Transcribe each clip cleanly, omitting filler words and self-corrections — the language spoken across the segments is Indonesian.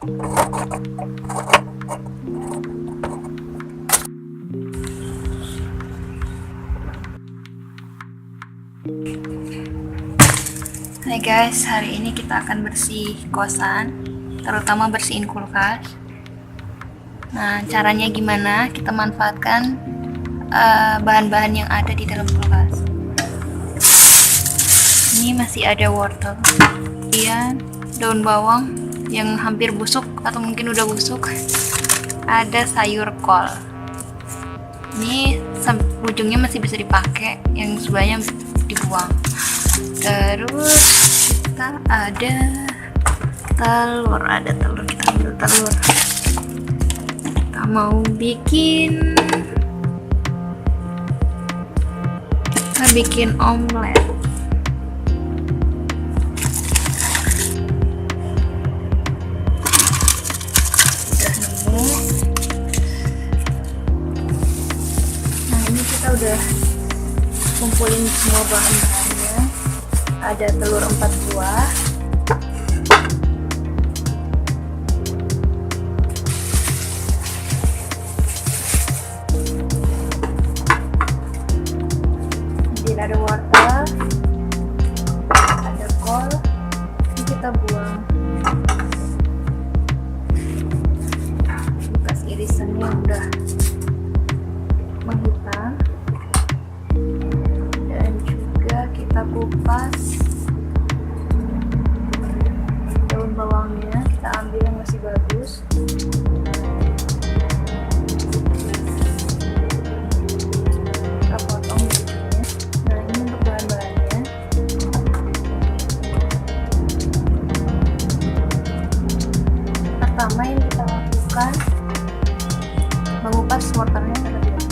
Hai guys, hari ini kita akan bersih kosan, terutama bersihin kulkas. Nah, caranya gimana? Kita manfaatkan bahan-bahan yang ada di dalam kulkas. Ini masih ada wortel, kemudian daun bawang yang hampir busuk atau mungkin udah busuk. Ada sayur kol. Ini ujungnya masih bisa dipakai, yang sebelahnya dibuang. Terus kita ada telur, kita ambil telur. Kita mau bikin omelet. Udah nemu. Nah, ini kita udah kumpulin semua bahan-bahannya. Ada telur 4 buah, kemudian ada wortel, ada kol. Ini kita buang bekas irisannya yang udah menghitam, dan juga kita kupas daun bawangnya. Kita ambil yang masih bagus. Kita potong ujungnya. Nah, ini untuk bahan-bahannya. Pertama yang kita lakukan, mengupas wortelnya terlebih dahulu.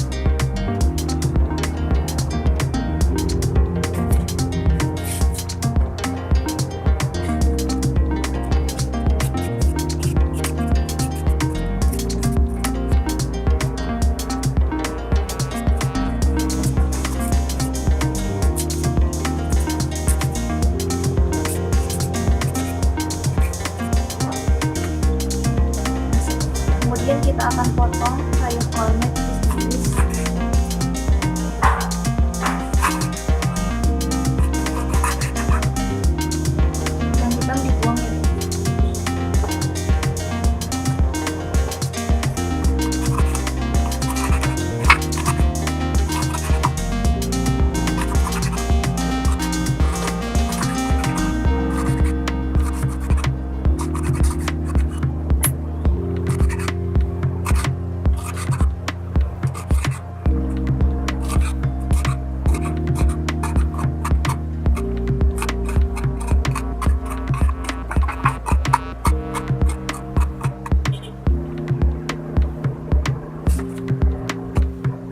Kemudian kita akan potong sayur kolnya tipis-tipis. Yang hitam dibuang ya.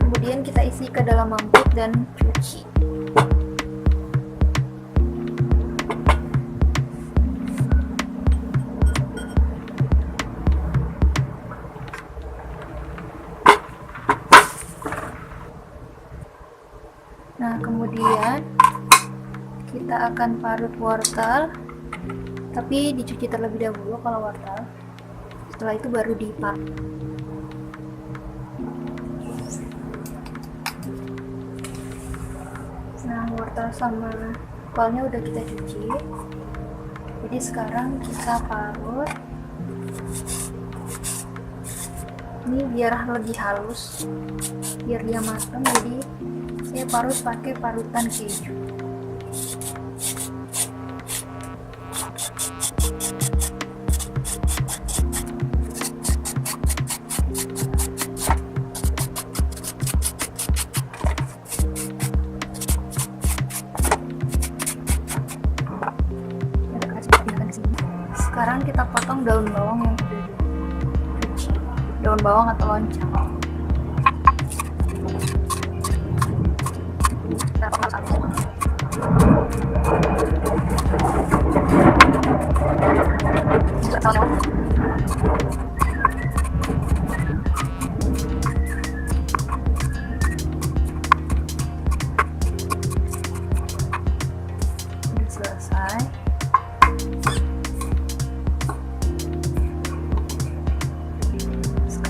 Kemudian kita isi ke dalam mangkuk dan cuci. Nah, kemudian kita akan parut wortel, tapi dicuci terlebih dahulu kalau wortel. Setelah itu baru diparut. Nah, wortel sama kolnya udah kita cuci. Jadi sekarang kita parut. Ini biar lebih halus, biar dia matang. Jadi saya parut pakai parutan keju. Sekarang kita potong daun bawang yang udah dicuci, daun bawang atau loncang. Kita potong satu. Juga potong. Udah selesai.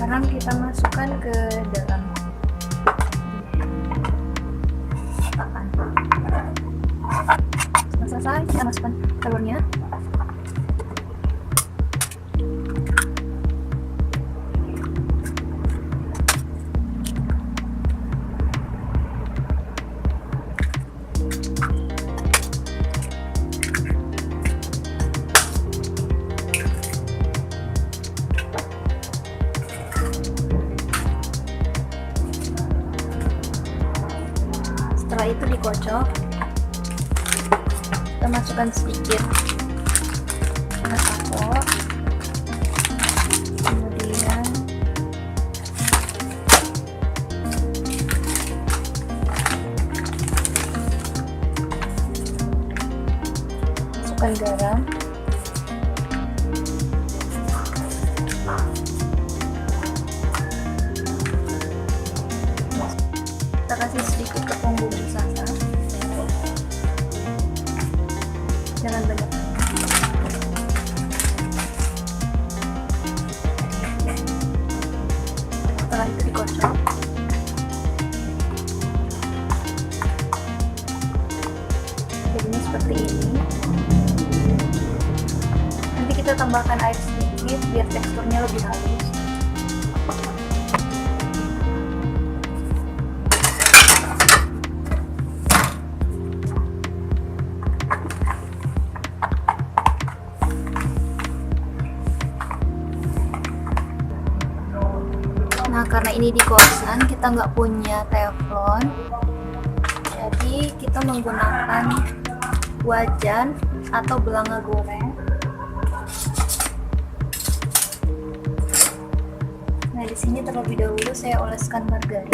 Sekarang kita masukkan ke dalam kotakan. Setelah selesai, kita masukkan telurnya. Setelah itu dikocok, kita masukkan sedikit Masako, kemudian masukkan garam, kita kasih sedikit tepung bumbu sasa, jangan banyak. Setelah itu dikocok, jadinya seperti ini. Nanti kita tambahkan air sedikit biar teksturnya lebih halus. Nah, karena ini di kosan kita nggak punya teflon, jadi kita menggunakan wajan atau belanga goreng. Nah, di sini terlebih dahulu saya oleskan margarin.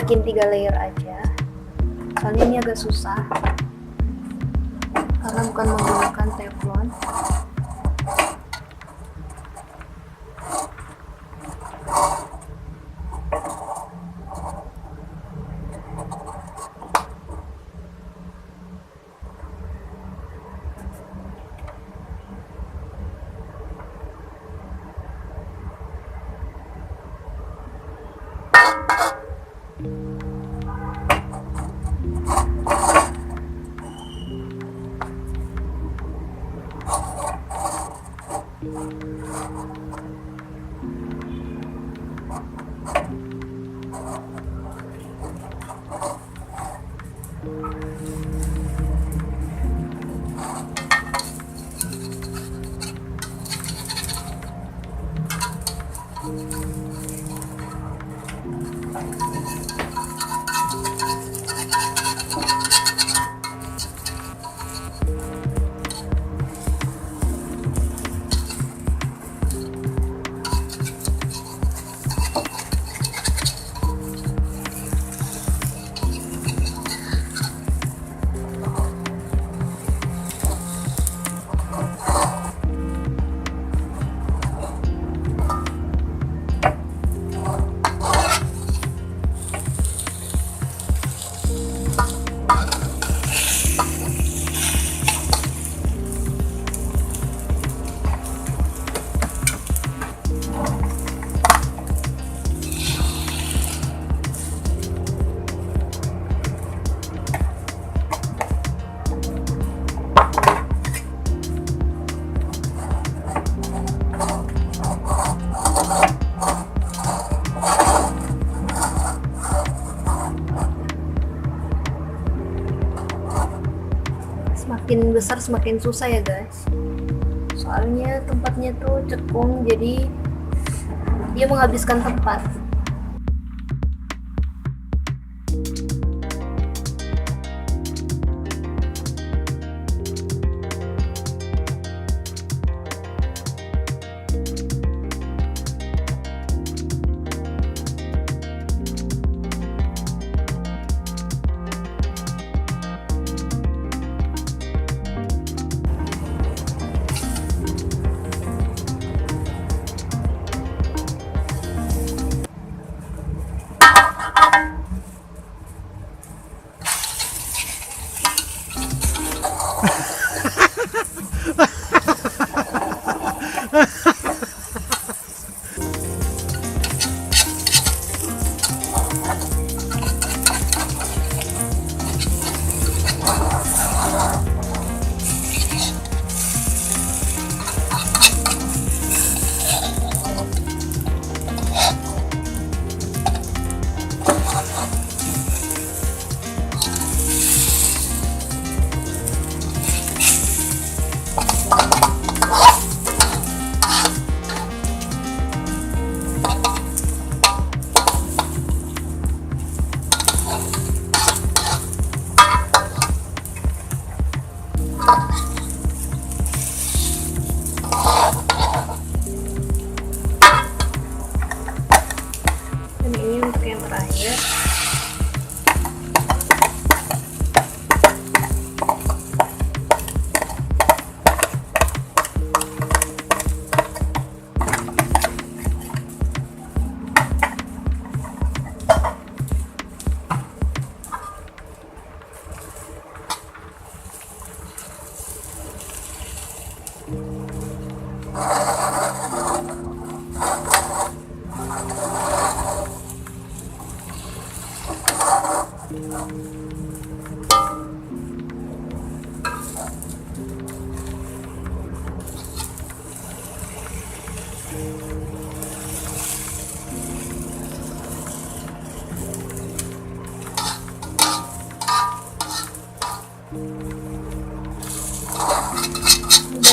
bikin 3 layer aja, soalnya ini agak susah karena bukan menggunakan teflon. Semakin besar semakin susah ya guys, soalnya tempatnya tuh cekung, jadi dia menghabiskan tempat.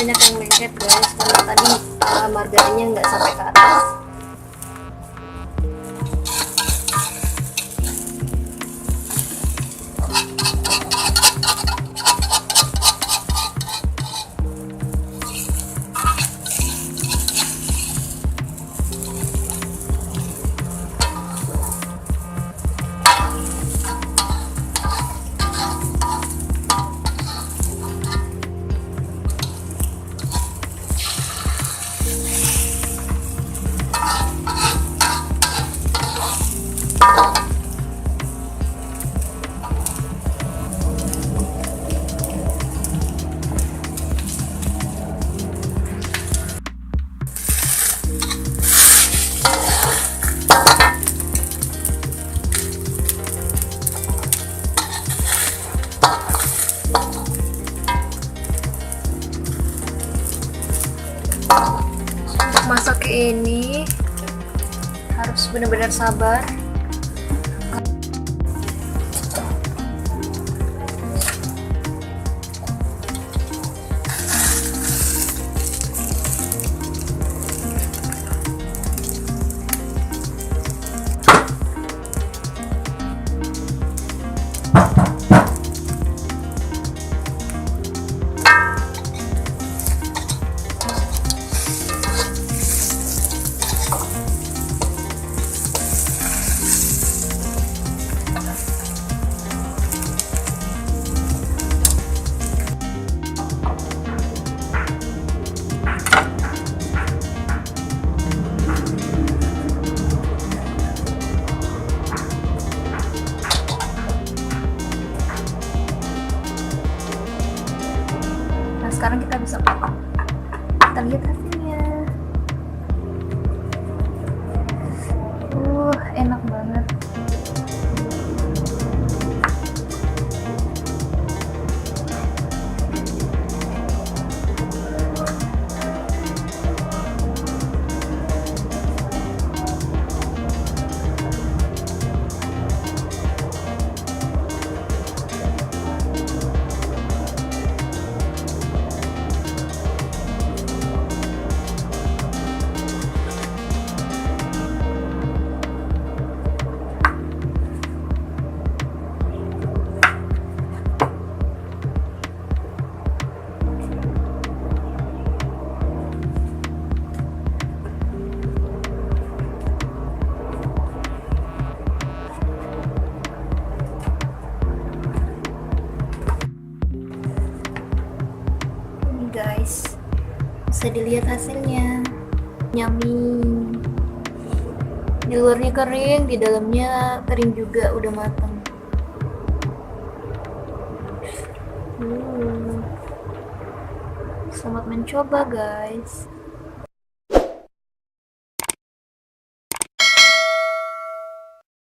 Banyak yang lengket guys, karena tadi margarinnya nggak sampai ke atas. Untuk masak ini harus benar-benar sabar. Sekarang kita bisa kita lihat hasilnya. Enak banget. Guys, bisa dilihat hasilnya, yummy. Di luarnya kering, di dalamnya kering juga, udah matang. Selamat mencoba guys.